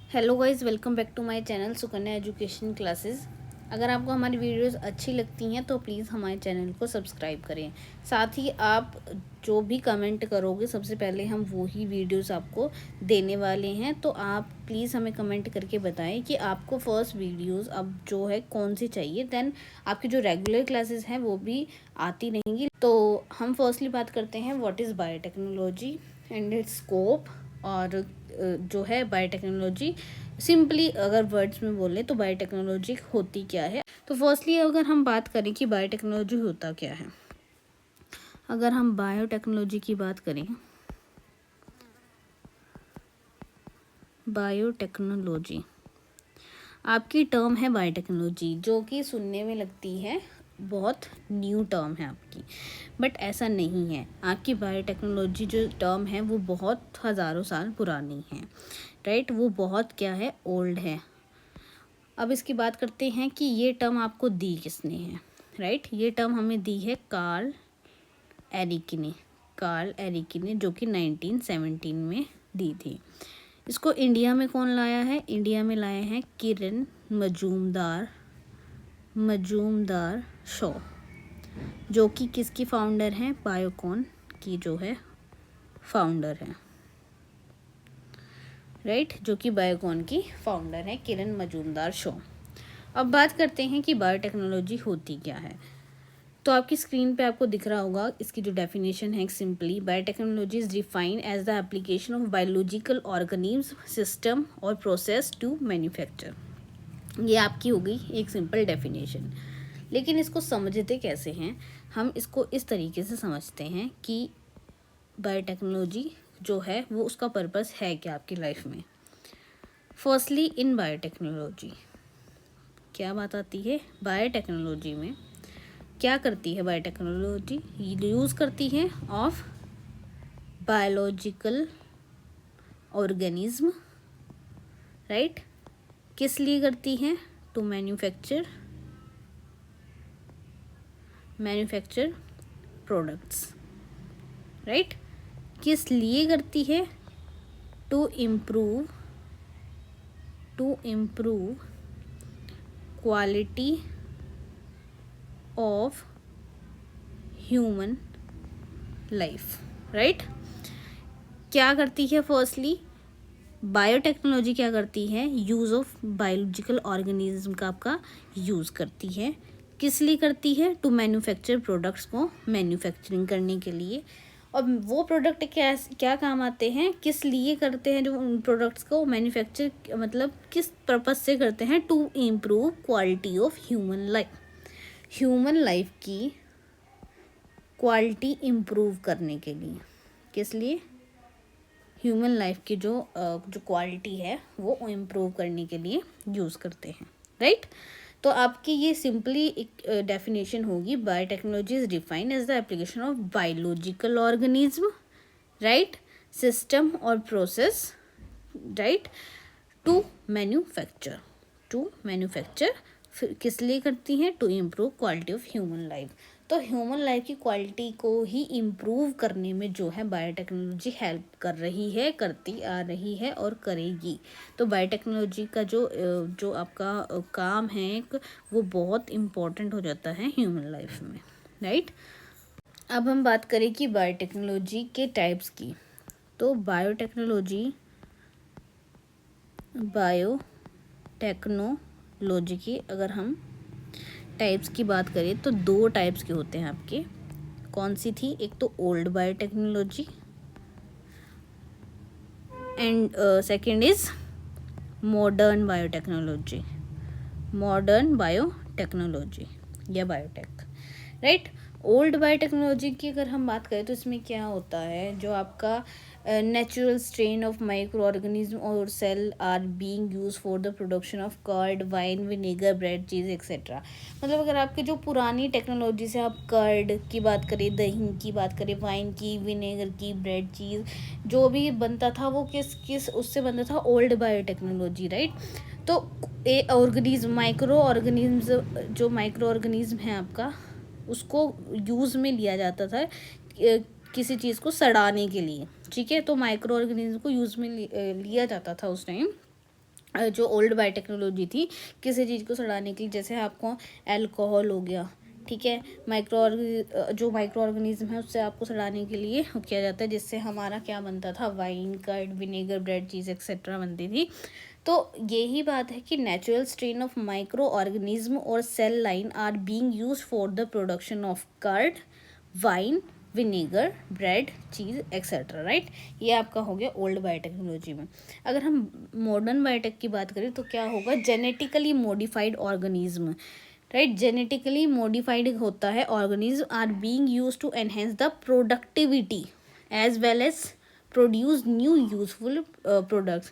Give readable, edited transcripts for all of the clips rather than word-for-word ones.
Hello guys, welcome back to my channel Sukanya education classes. अगर आपको हमारी वीडियोस अच्छी लगती हैं तो प्लीज़ हमारे चैनल को सब्सक्राइब करें। साथ ही आप जो भी कमेंट करोगे सबसे पहले हम वो ही वीडियोस आपको देने वाले हैं, तो आप प्लीज़ हमें कमेंट करके बताएं कि आपको फर्स्ट वीडियोस अब जो है कौन सी चाहिए। देन आपकी जो रेगुलर क्लासेस हैं वो भी आती रहेंगी। तो हम फर्स्टली बात करते हैं what is biotechnology and it's scope. और जो है बायोटेक्नोलॉजी, सिंपली अगर वर्ड्स में बोले तो बायोटेक्नोलॉजी होती क्या है। तो फर्स्टली अगर हम बात करें कि बायोटेक्नोलॉजी होता क्या है, अगर हम बायोटेक्नोलॉजी की बात करें, बायोटेक्नोलॉजी आपकी टर्म है बायोटेक्नोलॉजी, जो कि सुनने में लगती है बहुत न्यू टर्म है आपकी, बट ऐसा नहीं है। आपकी बायोटेक्नोलॉजी जो टर्म है वो बहुत हज़ारों साल पुरानी है, राइट। वो बहुत क्या है, ओल्ड है। अब इसकी बात करते हैं कि ये टर्म आपको दी किसने है, राइट। ये टर्म हमें दी है कार्ल एरिकी ने, जो कि 1917 में दी थी। इसको इंडिया में कौन लाया है? इंडिया में लाए हैं किरण मजूमदार शॉ, जो कि किसकी फाउंडर हैं? बायोकॉन की जो है फाउंडर है, राइट। जो कि बायोकॉन की फाउंडर है किरण मजूमदार शॉ। अब बात करते हैं कि बायोटेक्नोलॉजी होती क्या है। तो आपकी स्क्रीन पे आपको दिख रहा होगा इसकी जो डेफिनेशन है। Simply biotechnology is defined as the application of biological organism system और प्रोसेस टू मैन्युफैक्चर। ये आपकी हो गई एक सिंपल डेफिनेशन। लेकिन इसको समझते कैसे हैं? हम इसको इस तरीके से समझते हैं कि बायोटेक्नोलॉजी जो है वो उसका पर्पस है क्या आपकी लाइफ में। फर्स्टली इन बायोटेक्नोलॉजी क्या बात आती है? बायोटेक्नोलॉजी में क्या करती है बायोटेक्नोलॉजी? यूज़ करती है ऑफ बायोलॉजिकल ऑर्गेनिज्म, राइट। किस लिए करती है? To manufacture products, right. किस लिए करती है? To improve quality of human life, right. क्या करती है? फर्स्टली बायोटेक्नोलॉजी क्या करती है? यूज़ ऑफ बायोलॉजिकल ऑर्गेनिज्म का आपका यूज़ करती है। किस लिए करती है? टू मैन्युफैक्चर प्रोडक्ट्स को मैन्युफैक्चरिंग करने के लिए। और वो प्रोडक्ट क्या क्या काम आते हैं? किस लिए करते हैं? जो उन प्रोडक्ट्स को मैन्युफैक्चर मतलब किस पर्पस से करते हैं? To improve quality of human life की क्वालिटी इम्प्रूव करने के लिए। किस लिए? ह्यूमन लाइफ की जो क्वालिटी है वो इम्प्रूव करने के लिए यूज़ करते हैं, राइट। तो आपकी ये सिंपली एक डेफिनेशन होगी। Biotechnology is defined as the application of biological organism, right, system और प्रोसेस, राइट, टू मैन्युफैक्चर। किस लिए करती हैं? To improve quality of human life. तो ह्यूमन लाइफ की क्वालिटी को ही इम्प्रूव करने में जो है बायोटेक्नोलॉजी हेल्प कर रही है, करती आ रही है और करेगी। तो बायोटेक्नोलॉजी का जो आपका काम है एक, वो बहुत इम्पोर्टेंट हो जाता है ह्यूमन लाइफ में, राइट। अब हम बात करें कि बायोटेक्नोलॉजी के टाइप्स की। तो बायोटेक्नोलॉजी की अगर हम टाइप्स की बात करें तो दो टाइप्स के होते हैं आपके। कौन सी थी? एक तो old biotechnology and second is modern biotechnology या बायोटेक, राइट। ओल्ड बायोटेक्नोलॉजी की अगर हम बात करें तो इसमें क्या होता है? जो आपका natural strain of microorganism और cell are being use for the production of curd, wine, vinegar, bread, cheese etcetera. मतलब अगर आपके जो पुरानी टेक्नोलॉजी से आप कर्ड की बात करें, दही की बात करें, वाइन की, विनेगर की, ब्रेड, चीज़ जो भी बनता था वो किस उससे बनता था? Old biotechnology, right. तो माइक्रो ऑर्गेनिज्म है आपका, उसको यूज़ में लिया जाता था किसी चीज़ को सड़ाने के लिए, ठीक है। तो माइक्रो ऑर्गेनिज्म को यूज़ में लिया जाता था उस टाइम जो ओल्ड बायोटेक्नोलॉजी थी किसी चीज़ को सड़ाने के लिए, जैसे आपको अल्कोहल हो गया, ठीक है, जो माइक्रो ऑर्गेनिज्म है उससे आपको सड़ाने के लिए किया जाता है, जिससे हमारा क्या बनता था, wine, curd, vinegar, bread, cheese etcetera बनती थी। तो यही बात है कि natural strain of microorganism और cell line are being used for the production of curd, wine, vinegar, bread, cheese etcetera, right. ये आपका हो गया ओल्ड बायोटेक्नोलॉजी में। अगर हम मॉडर्न बायोटेक की बात करें तो क्या होगा, genetically modified organism, right. Genetically modified होता है organism are being used to enhance the productivity as well as produce new useful products.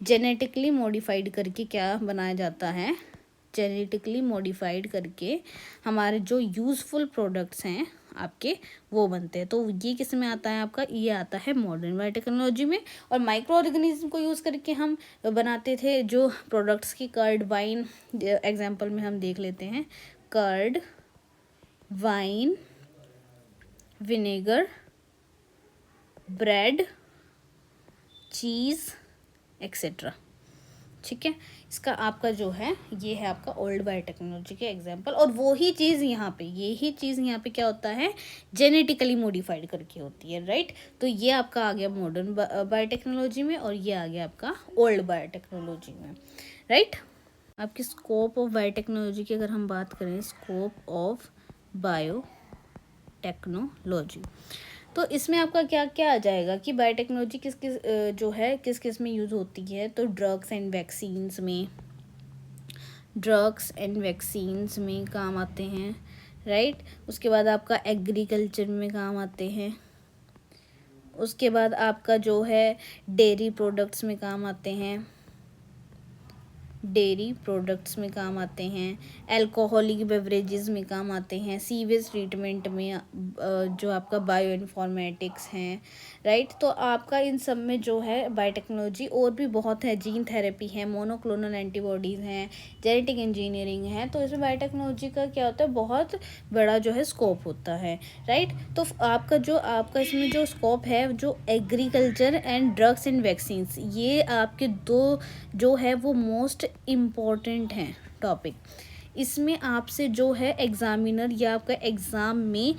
Genetically modified करके क्या बनाया जाता है, जेनेटिकली मॉडिफाइड करके हमारे जो यूज़फुल प्रोडक्ट्स हैं आपके वो बनते हैं। तो ये किस में आता है आपका, ये आता है मॉडर्न बायोटेक्नोलॉजी में। और माइक्रो ऑर्गेनिज्म को यूज़ करके हम बनाते थे जो प्रोडक्ट्स की, कर्ड, वाइन, एग्जांपल में हम देख लेते हैं, curd, wine, vinegar, bread, cheese etcetera, ठीक है। इसका आपका जो है ये है आपका ओल्ड बायोटेक्नोलॉजी के एग्जांपल। और वो ही चीज़ यहाँ पे, यही चीज़ यहाँ पे क्या होता है, जेनेटिकली मॉडिफाइड करके होती है, राइट। तो ये आपका आ गया मॉडर्न बायोटेक्नोलॉजी में और ये आ गया आपका ओल्ड बायोटेक्नोलॉजी में, राइट। आपकी स्कोप ऑफ बायोटेक्नोलॉजी की अगर हम बात करें, स्कोप ऑफ बायोटेक्नोलॉजी, तो इसमें आपका क्या क्या आ जाएगा कि बायोटेक्नोलॉजी किस किस जो है किस किस में यूज़ होती है। तो ड्रग्स एंड वैक्सीन्स में काम आते हैं, राइट। उसके बाद आपका एग्रीकल्चर में काम आते हैं। उसके बाद आपका जो है डेयरी प्रोडक्ट्स में काम आते हैं, अल्कोहलिक बेवरेजेस में काम आते हैं, सीवेज ट्रीटमेंट में, जो आपका बायो इन्फॉर्मेटिक्स हैं, राइट। तो आपका इन सब में जो है बायोटेक्नोलॉजी और भी बहुत है, जीन थेरेपी है, मोनोक्लोनल एंटीबॉडीज़ हैं, जेनेटिक इंजीनियरिंग है। तो इसमें बायोटेक्नोलॉजी का क्या होता है, बहुत बड़ा जो है स्कोप होता है, राइट। तो आपका इसमें जो स्कोप है, जो agriculture and drugs and vaccines, ये आपके दो जो है वो मोस्ट इम्पॉर्टेंट हैं टॉपिक। इसमें आपसे जो है एग्जामिनर या आपका एग्ज़ाम में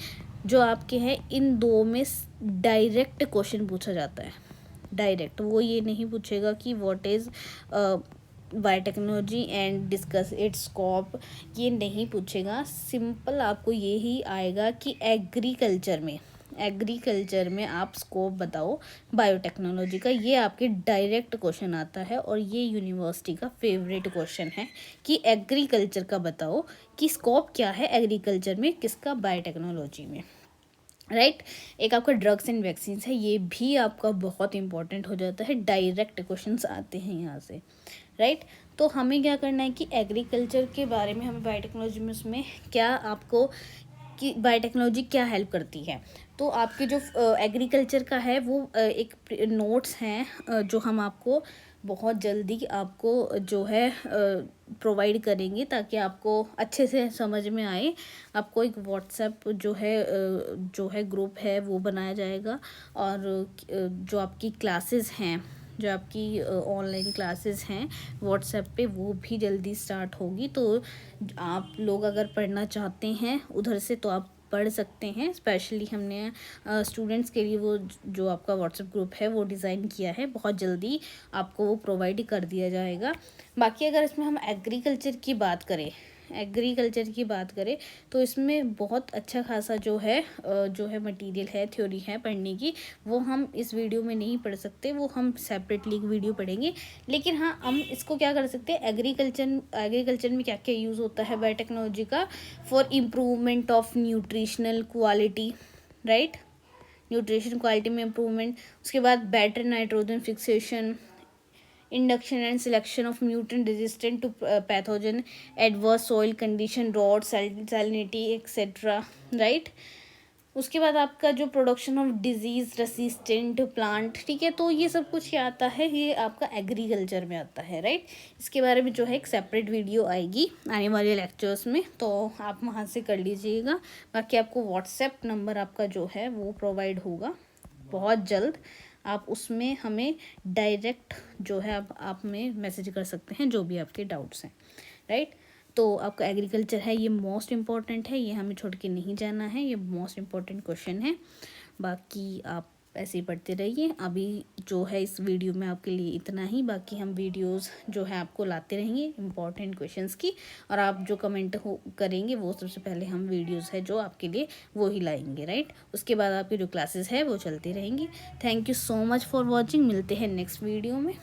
जो आपके हैं इन दो में डायरेक्ट क्वेश्चन पूछा जाता है, डायरेक्ट। वो ये नहीं पूछेगा कि what is biotechnology and discuss it's scope, ये नहीं पूछेगा। सिंपल आपको यही आएगा कि एग्रीकल्चर में आप स्कोप बताओ बायोटेक्नोलॉजी का, ये आपके डायरेक्ट क्वेश्चन आता है। और ये यूनिवर्सिटी का फेवरेट क्वेश्चन है कि एग्रीकल्चर का बताओ कि स्कोप क्या है एग्रीकल्चर में, किसका, बायोटेक्नोलॉजी में, राइट। एक आपका ड्रग्स एंड वैक्सीन्स है, ये भी आपका बहुत इंपॉर्टेंट हो जाता है, डायरेक्ट क्वेश्चंस आते हैं यहाँ से, राइट। तो हमें क्या करना है कि एग्रीकल्चर के बारे में हमें बायोटेक्नोलॉजी में उसमें क्या आपको कि बायोटेक्नोलॉजी क्या हेल्प करती है। तो आपके जो एग्रीकल्चर का है वो एक नोट्स हैं जो हम आपको बहुत जल्दी आपको जो है प्रोवाइड करेंगे ताकि आपको अच्छे से समझ में आए। आपको एक व्हाट्सएप जो है ग्रुप है वो बनाया जाएगा। और जो आपकी क्लासेस हैं, जो आपकी ऑनलाइन क्लासेस हैं व्हाट्सएप पे, वो भी जल्दी स्टार्ट होगी। तो आप लोग अगर पढ़ना चाहते हैं उधर से तो आप पढ़ सकते हैं। स्पेशली हमने स्टूडेंट्स के लिए वो जो आपका व्हाट्सएप ग्रुप है वो डिज़ाइन किया है, बहुत जल्दी आपको वो प्रोवाइड कर दिया जाएगा। बाकी अगर इसमें हम एग्रीकल्चर की बात करें तो इसमें बहुत अच्छा खासा जो है मटेरियल है, थ्योरी है पढ़ने की। वो हम इस वीडियो में नहीं पढ़ सकते, वो हम सेपरेटली एक वीडियो पढ़ेंगे। लेकिन हाँ, हम इसको क्या कर सकते हैं, एग्रीकल्चर में क्या क्या यूज़ होता है बायोटेक्नोलॉजी का, for improvement of nutritional quality, right, nutrition quality में इम्प्रूवमेंट। उसके बाद better nitrogen fixation, induction and selection of mutant resistant to pathogen, adverse soil condition, drought, salinity etc, right। उसके बाद आपका जो production of disease resistant plant, ठीक है। तो ये सब कुछ क्या आता है, ये आपका एग्रीकल्चर में आता है, राइट। इसके बारे में जो है एक सेपरेट वीडियो आएगी आने वाले लेक्चर्स में, तो आप वहाँ से कर लीजिएगा। बाकी आपको व्हाट्सएप नंबर आपका जो है वो प्रोवाइड होगा बहुत जल्द, आप उसमें हमें डायरेक्ट जो है आप हमें मैसेज कर सकते हैं जो भी आपके डाउट्स हैं, राइट। तो आपका एग्रीकल्चर है ये मोस्ट इम्पॉर्टेंट है, ये हमें छोड़ के नहीं जाना है, ये मोस्ट इम्पॉर्टेंट क्वेश्चन है। बाकी आप ऐसे ही पढ़ते रहिए। अभी जो है इस वीडियो में आपके लिए इतना ही, बाकी हम वीडियोस जो है आपको लाते रहेंगे इम्पॉर्टेंट क्वेश्चंस की, और आप जो कमेंट हो करेंगे वो सबसे पहले हम वीडियोस है जो आपके लिए वो ही लाएंगे, राइट। उसके बाद आपकी जो क्लासेस है वो चलती रहेंगी। Thank you so much for watching. मिलते हैं नेक्स्ट वीडियो में।